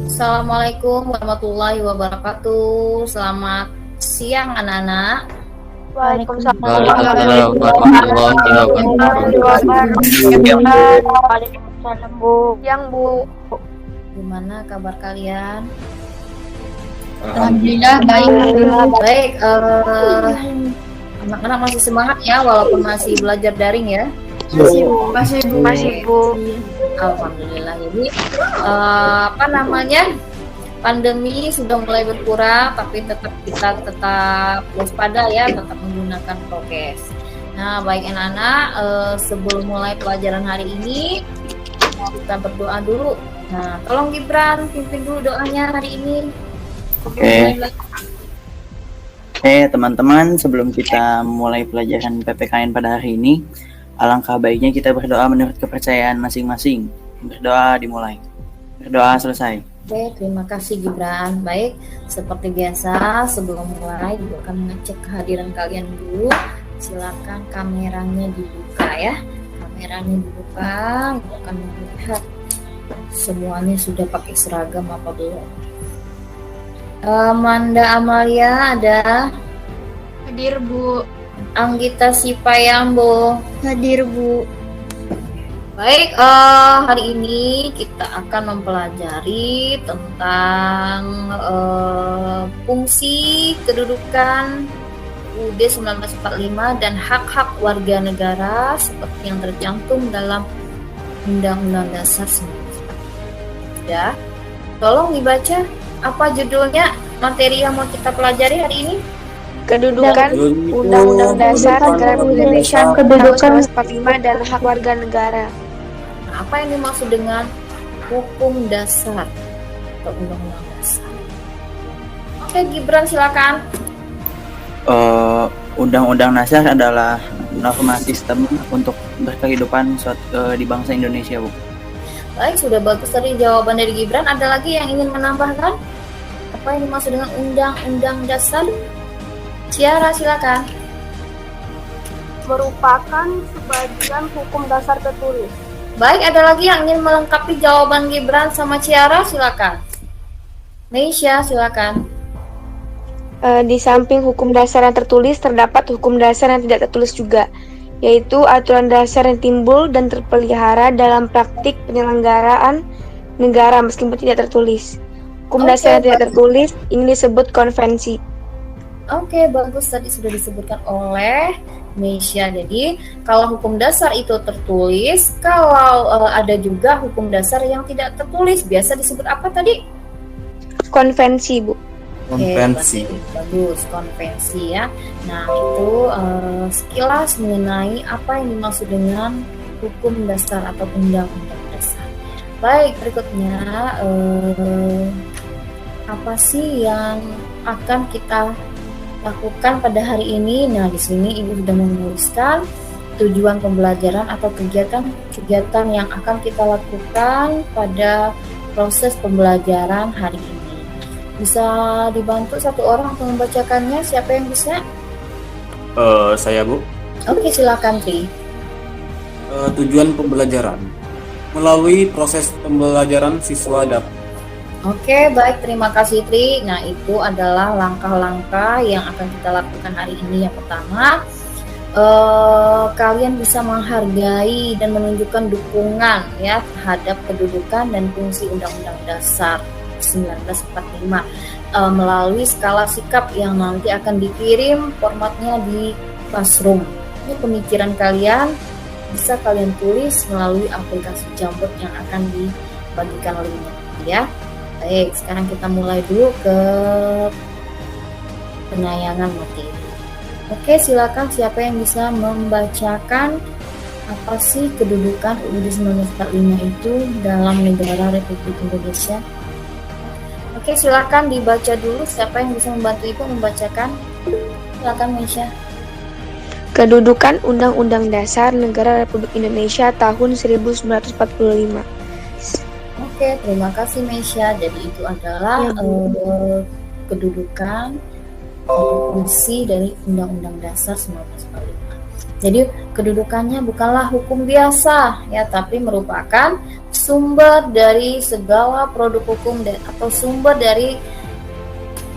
Assalamualaikum warahmatullahi wabarakatuh. Selamat siang anak-anak. Waalaikumsalam warahmatullahi wabarakatuh. Waalaikumsalam Bu. Yang Bu. Gimana kabar kalian? Alhamdulillah baik. Baik, anak-anak masih semangat ya walaupun masih belajar daring ya. Masih Bu. Alhamdulillah. Jadi pandemi sudah mulai berkurang, tapi kita tetap waspada ya, tetap menggunakan prokes. Nah, baik anak-anak, sebelum mulai pelajaran hari ini, kita berdoa dulu. Nah, tolong Gibran pimpin dulu doanya hari ini. Oke, teman-teman, sebelum kita mulai pelajaran PPKN pada hari ini, alangkah baiknya kita berdoa menurut kepercayaan masing-masing. Berdoa dimulai. Berdoa selesai. Oke, terima kasih Gibran. Baik, seperti biasa sebelum mulai Ibu akan mengecek kehadiran kalian dulu. Silakan kameranya dibuka ya. Kameranya dibuka, Ibu akan melihat semuanya sudah pakai seragam apa belum. Manda Amalia ada. Hadir Bu. Anggita Sipayambo Hadir Bu. Baik, hari ini kita akan mempelajari tentang fungsi kedudukan UUD 1945 dan hak-hak warga negara seperti yang tercantum dalam Undang-Undang Dasar 1945. Ya, tolong dibaca apa judulnya materi yang mau kita pelajari hari ini? Kedudukan Undang-Undang Dasar Negara Republik Indonesia tahun 1945 dan hak warga negara. Nah, apa yang dimaksud dengan hukum dasar atau undang-undang dasar? Oke, Gibran silakan. Undang-Undang Dasar adalah norma sistem untuk berkehidupan di bangsa Indonesia, Bu. Baik, sudah bagus tadi jawaban dari Gibran. Ada lagi yang ingin menambahkan? Apa yang dimaksud dengan undang-undang dasar? Ciara silakan. Merupakan sebagian hukum dasar tertulis. Baik, ada lagi yang ingin melengkapi jawaban Gibran sama Ciara? Silakan. Meisha, silakan. Di samping hukum dasar yang tertulis, terdapat hukum dasar yang tidak tertulis juga, yaitu aturan dasar yang timbul dan terpelihara dalam praktik penyelenggaraan negara meskipun tidak tertulis. Hukum dasar yang tidak tertulis ini disebut konvensi. Oke, bagus, tadi sudah disebutkan oleh Meisha. Jadi, kalau hukum dasar itu tertulis, kalau ada juga hukum dasar yang tidak tertulis, biasa disebut apa tadi? Konvensi, Bu. Konvensi. Bagus, konvensi ya. Nah, itu sekilas mengenai apa yang dimaksud dengan hukum dasar atau undang-undang dasar. Baik, berikutnya apa sih yang akan kita lakukan pada hari ini? Nah, di sini Ibu sudah menuliskan tujuan pembelajaran atau kegiatan yang akan kita lakukan pada proses pembelajaran hari ini. Bisa dibantu satu orang untuk membacakannya? Siapa yang bisa? Saya Bu. Oke, silakan Tri. Tujuan pembelajaran melalui proses pembelajaran siswa dapat. Oke, baik, terima kasih Tri. Nah, itu adalah langkah-langkah yang akan kita lakukan hari ini. Yang pertama, kalian bisa menghargai dan menunjukkan dukungan ya terhadap kedudukan dan fungsi Undang-Undang Dasar 1945 melalui skala sikap yang nanti akan dikirim formatnya di classroom. Ini pemikiran kalian bisa kalian tulis melalui aplikasi Jamboard yang akan dibagikan linknya ya. Baik, sekarang kita mulai dulu ke penayangan materi. Oke, silakan siapa yang bisa membacakan apa sih kedudukan UUD 1945 itu dalam negara Republik Indonesia? Oke, silakan dibaca dulu. Siapa yang bisa membantu Ibu membacakan? Silakan Meisha. Kedudukan Undang-Undang Dasar Negara Republik Indonesia tahun 1945. Oke, terima kasih Meisha. Jadi itu adalah kedudukan atau fungsi dari Undang-Undang Dasar 1945. Jadi kedudukannya bukanlah hukum biasa ya, tapi merupakan sumber dari segala produk hukum dan atau sumber dari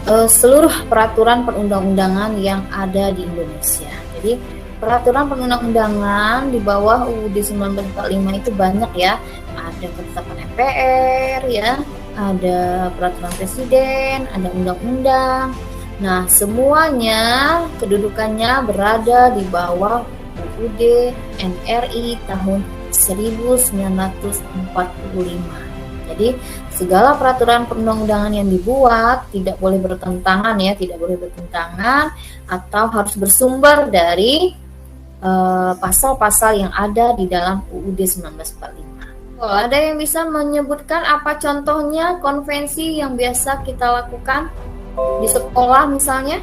seluruh peraturan perundang-undangan yang ada di Indonesia. Jadi peraturan perundang-undangan di bawah UUD 1945 itu banyak ya. Ada ketetapan MPR ya, ada peraturan presiden, ada undang-undang. Nah, semuanya kedudukannya berada di bawah UUD NRI tahun 1945. Jadi segala peraturan perundang-undangan yang dibuat tidak boleh bertentangan ya, tidak boleh bertentangan atau harus bersumber dari pasal-pasal yang ada di dalam UUD 1945. Oh, ada yang bisa menyebutkan apa contohnya konvensi yang biasa kita lakukan di sekolah misalnya?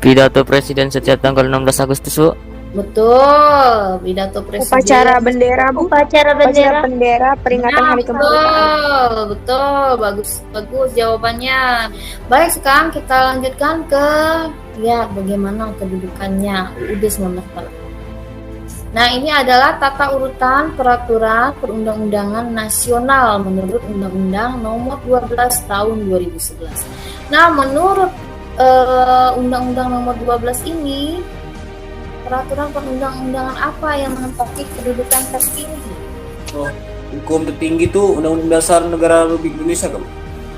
Pidato Presiden setiap tanggal 16 Agustus, Bu. Betul, pidato presiden. Upacara bendera, Bu. Upacara Upacara bendera peringatan Hari Kemerdekaan. Betul, bagus jawabannya. Baik, sekarang kita lanjutkan ke bagaimana kedudukannya UUD 1945. Nah, ini adalah tata urutan peraturan perundang-undangan nasional menurut Undang-Undang Nomor 12 Tahun 2011. Nah, menurut Undang-Undang Nomor 12 ini, peraturan perundang-undangan apa yang menempati kedudukan tertinggi? Hukum tertinggi itu Undang-Undang Dasar Negara Republik Indonesia kan?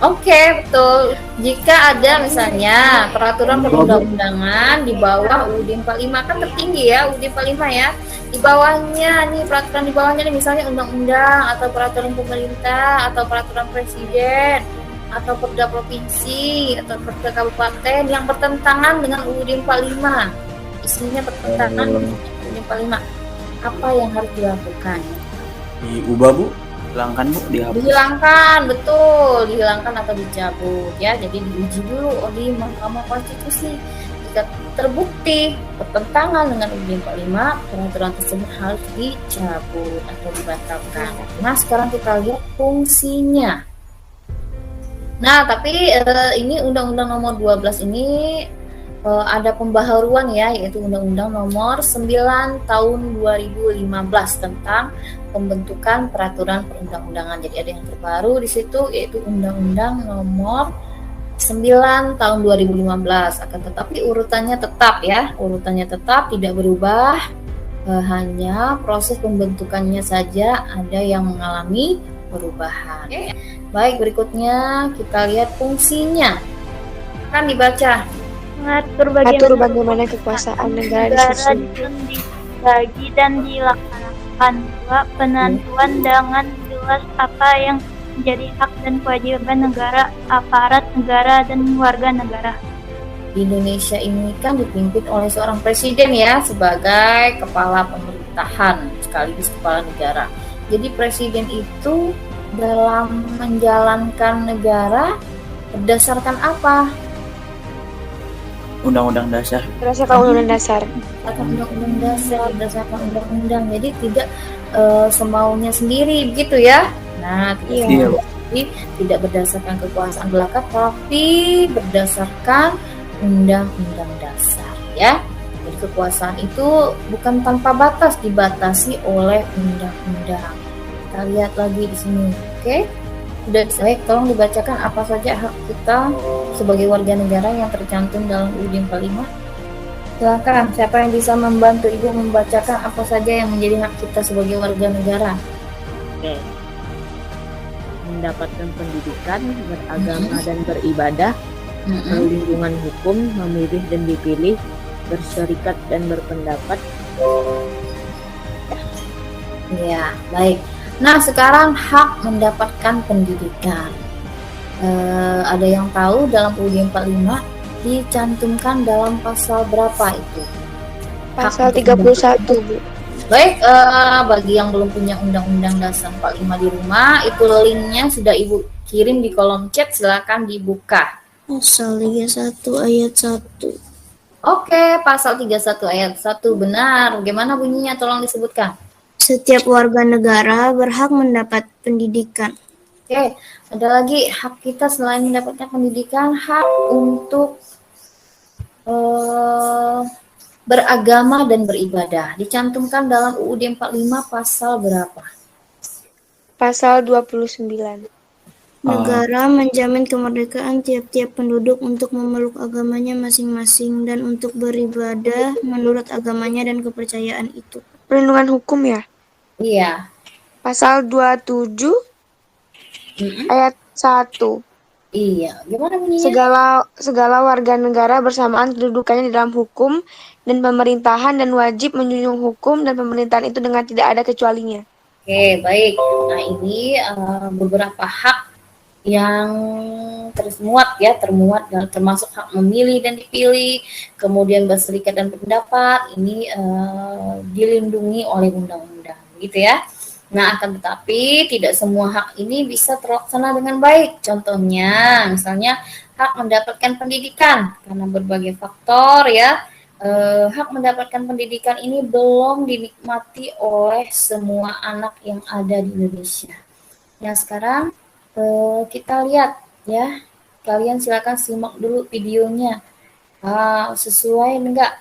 Oke, betul. Jika ada misalnya peraturan perundang-undangan di bawah UUD 45 kan tertinggi ya, UUD 45 ya. Di bawahnya nih peraturan di bawahnya nih misalnya undang-undang atau peraturan pemerintah atau peraturan presiden atau perda provinsi atau perda kabupaten yang bertentangan dengan UUD 45. Isinya bertentangan dengan UUD 45. Apa yang harus dilakukan? Diubah, Bu? Hilangkan, Bu, dihapus. Dihilangkan, betul, dihilangkan atau dicabut ya. Jadi diuji dulu di Mahkamah Konstitusi. Jika terbukti bertentangan dengan UUD 45, peraturan tersebut harus dicabut atau dibatalkan. Nah, sekarang kita lihat fungsinya. Nah, tapi ini Undang-Undang Nomor 12 ini ada pembaharuan ya, yaitu Undang-Undang Nomor 9 Tahun 2015 tentang pembentukan peraturan perundang-undangan. Jadi ada yang terbaru di situ, yaitu Undang-Undang Nomor 9 Tahun 2015. Akan tetapi urutannya tetap ya, urutannya tetap tidak berubah. Hanya proses pembentukannya saja ada yang mengalami perubahan. Oke. Baik, berikutnya kita lihat fungsinya. Akan dibaca. Mengatur bagaimana kekuasaan negara disusun, dibagi dan dilaksanakan. 2. Penentuan dengan jelas apa yang menjadi hak dan kewajiban negara, aparat negara, dan warga negara. Di Indonesia ini kan dipimpin oleh seorang presiden ya, sebagai kepala pemerintahan sekaligus kepala negara. Jadi presiden itu dalam menjalankan negara berdasarkan apa? Undang-Undang Dasar. berdasarkan Undang-Undang Dasar. Berdasarkan undang-undang. Jadi tidak semaunya sendiri begitu ya. Nah, Iya, Bu. jadi tidak berdasarkan kekuasaan belaka, tapi berdasarkan undang-undang dasar ya. Jadi kekuasaan itu bukan tanpa batas, dibatasi oleh undang-undang. Kita lihat lagi di sini, oke? Sudah baik, tolong dibacakan apa saja hak kita sebagai warga negara yang tercantum dalam UUD 45. Silakan, siapa yang bisa membantu Ibu membacakan apa saja yang menjadi hak kita sebagai warga negara? Oke. Mendapatkan pendidikan, beragama dan beribadah, perlindungan hukum, memilih dan dipilih, berserikat dan berpendapat. Ya, baik. Nah, sekarang hak mendapatkan pendidikan. Ada yang tahu dalam UUD 45 dicantumkan dalam pasal berapa itu? Pasal Hak 31, Bu. Baik, bagi yang belum punya Undang-Undang Dasar 45 di rumah, itu linknya sudah Ibu kirim di kolom chat, silakan dibuka. Pasal 31 ayat 1. Oke, pasal 31 ayat 1 benar. Bagaimana bunyinya? Tolong disebutkan. Setiap warga negara berhak mendapat pendidikan. Oke, ada lagi hak kita selain mendapatkan pendidikan, hak untuk beragama dan beribadah dicantumkan dalam UUD 45 pasal berapa? Pasal 29. Negara menjamin kemerdekaan tiap-tiap penduduk untuk memeluk agamanya masing-masing dan untuk beribadah menurut agamanya dan kepercayaan itu. Perlindungan hukum ya. Iya. Pasal 27 Mm-mm. ayat 1. Iya, gimana bunyinya? Segala warga negara bersamaan kedudukannya di dalam hukum dan pemerintahan dan wajib menjunjung hukum dan pemerintahan itu dengan tidak ada kecualinya. Oke, baik. Nah, ini beberapa hak yang termuat dan termasuk hak memilih dan dipilih, kemudian berserikat dan berpendapat, ini dilindungi oleh undang-undang, gitu ya. Nah, akan tetapi tidak semua hak ini bisa terlaksana dengan baik. Contohnya, misalnya hak mendapatkan pendidikan karena berbagai faktor ya. Hak mendapatkan pendidikan ini belum dinikmati oleh semua anak yang ada di Indonesia. Nah, sekarang kita lihat ya. Kalian silakan simak dulu videonya. Sesuai enggak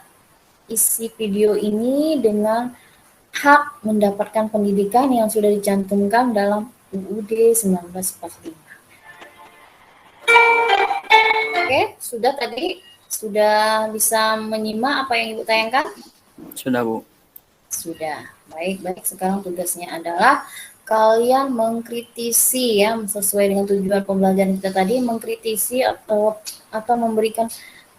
isi video ini dengan hak mendapatkan pendidikan yang sudah dicantumkan dalam UUD 1945. Oke, sudah bisa menyimak apa yang Ibu tayangkan? Sudah, Bu. Sudah. Baik. Sekarang tugasnya adalah kalian mengkritisi ya, sesuai dengan tujuan pembelajaran kita tadi, mengkritisi atau memberikan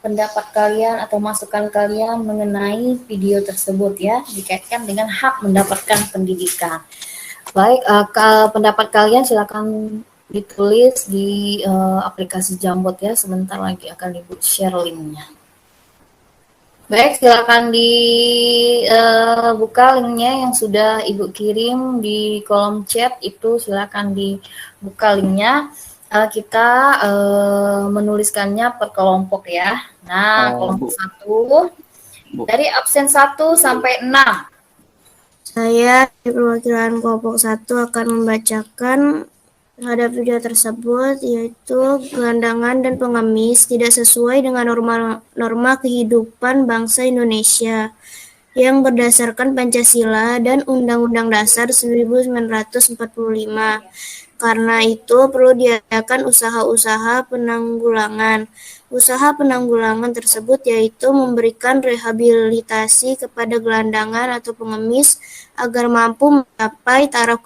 pendapat kalian atau masukan kalian mengenai video tersebut ya, dikaitkan dengan hak mendapatkan pendidikan. Baik, pendapat kalian silakan ditulis di aplikasi Jambot ya, sebentar lagi akan Ibu share linknya. Baik, silakan dibuka linknya yang sudah Ibu kirim di kolom chat itu, silakan dibuka linknya. Kita menuliskannya per kelompok ya. Nah, kelompok 1 dari absen 1 sampai 6. Saya di perwakilan kelompok 1 akan membacakan terhadap video tersebut, yaitu gelandangan dan pengemis tidak sesuai dengan norma kehidupan bangsa Indonesia yang berdasarkan Pancasila dan Undang-Undang Dasar 1945. Karena itu perlu diadakan usaha-usaha penanggulangan. Usaha penanggulangan tersebut yaitu memberikan rehabilitasi kepada gelandangan atau pengemis agar mampu mencapai taraf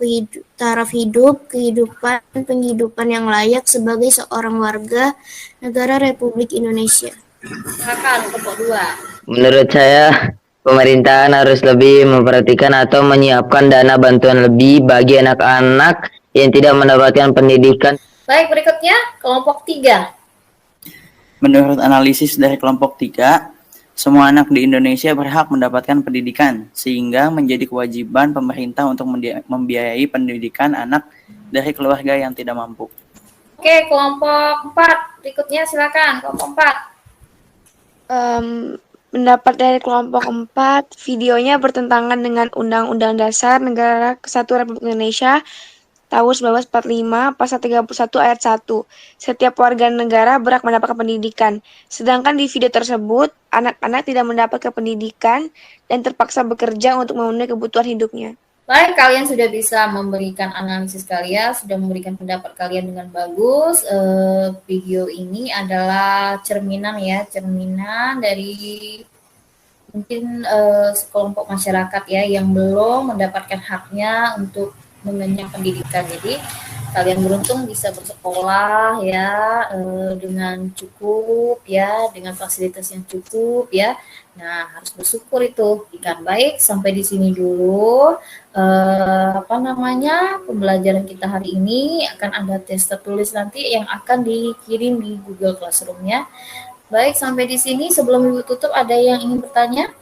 hidup penghidupan yang layak sebagai seorang warga negara Republik Indonesia. Silakan kelompok 2. Menurut saya, pemerintahan harus lebih memperhatikan atau menyiapkan dana bantuan lebih bagi anak-anak yang tidak mendapatkan pendidikan. Baik, berikutnya kelompok 3. Menurut analisis dari kelompok 3, semua anak di Indonesia berhak mendapatkan pendidikan, sehingga menjadi kewajiban pemerintah untuk membiayai pendidikan anak dari keluarga yang tidak mampu. Oke, kelompok 4. Berikutnya silakan, kelompok 4. Pendapat dari kelompok 4, videonya bertentangan dengan Undang-Undang Dasar Negara Kesatuan Republik Indonesia tahun 1945, pasal 31 ayat 1. Setiap warga negara berhak mendapatkan pendidikan. Sedangkan di video tersebut, anak-anak tidak mendapatkan pendidikan dan terpaksa bekerja untuk memenuhi kebutuhan hidupnya. Baik, kalian sudah bisa memberikan analisis kalian, sudah memberikan pendapat kalian dengan bagus. Video ini adalah cerminan dari mungkin sekelompok masyarakat ya yang belum mendapatkan haknya untuk mengenyang pendidikan. Jadi kalian beruntung bisa bersekolah ya dengan cukup ya, dengan fasilitas yang cukup ya. Nah, harus bersyukur itu. Ikan baik, sampai di sini dulu pembelajaran kita hari ini. Akan ada tes tertulis nanti yang akan dikirim di Google Classroom ya. Baik, sampai di sini. Sebelum Ibu tutup, ada yang ingin bertanya?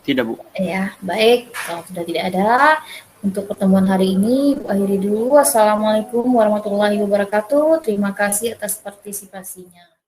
Tidak, Bu. Ya, baik. Kalau sudah tidak ada, untuk pertemuan hari ini, Ibu akhiri dulu. Wassalamualaikum warahmatullahi wabarakatuh. Terima kasih atas partisipasinya.